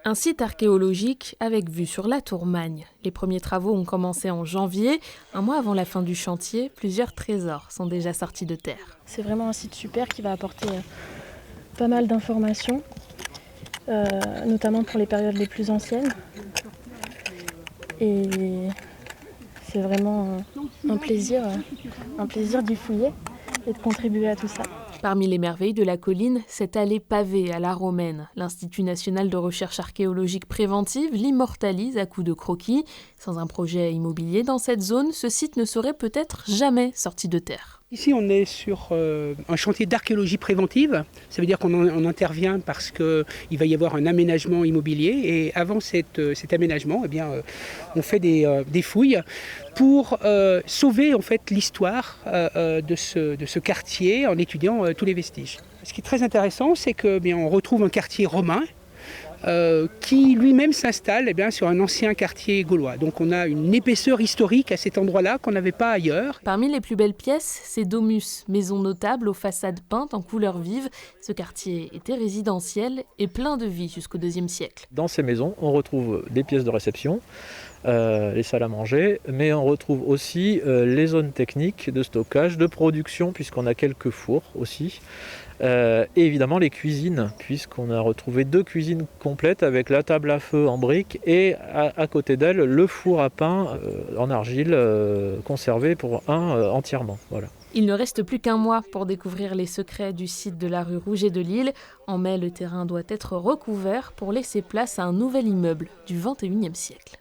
Un site archéologique avec vue sur la Tourmagne. Les premiers travaux ont commencé en janvier. Un mois avant la fin du chantier, plusieurs trésors sont déjà sortis de terre. C'est vraiment un site super qui va apporter pas mal d'informations, notamment pour les périodes les plus anciennes. Et c'est vraiment un plaisir d'y fouiller et de contribuer à tout ça. Parmi les merveilles de la colline, cette allée pavée à la romaine. L'Institut national de recherche archéologique préventive l'immortalise à coups de croquis. Sans un projet immobilier dans cette zone, ce site ne serait peut-être jamais sorti de terre. Ici, on est sur un chantier d'archéologie préventive. Ça veut dire qu'on intervient parce qu'il va y avoir un aménagement immobilier. Et avant cet aménagement, on fait des fouilles pour sauver en fait, l'histoire de ce quartier en étudiant tous les vestiges. Ce qui est très intéressant, c'est qu'on retrouve un quartier romain qui lui-même s'installe sur un ancien quartier gaulois. Donc on a une épaisseur historique à cet endroit-là qu'on n'avait pas ailleurs. Parmi les plus belles pièces, c'est Domus, maison notable aux façades peintes en couleurs vives. Ce quartier était résidentiel et plein de vie jusqu'au IIe siècle. Dans ces maisons, on retrouve des pièces de réception, les salles à manger, mais on retrouve aussi les zones techniques de stockage, de production, puisqu'on a quelques fours aussi. Et évidemment les cuisines, puisqu'on a retrouvé 2 cuisines complètes avec la table à feu en briques et à côté d'elle le four à pain en argile conservé pour entièrement. Voilà. Il ne reste plus qu'un mois pour découvrir les secrets du site de la rue Rouget de Lille. En mai, le terrain doit être recouvert pour laisser place à un nouvel immeuble du XXIe siècle.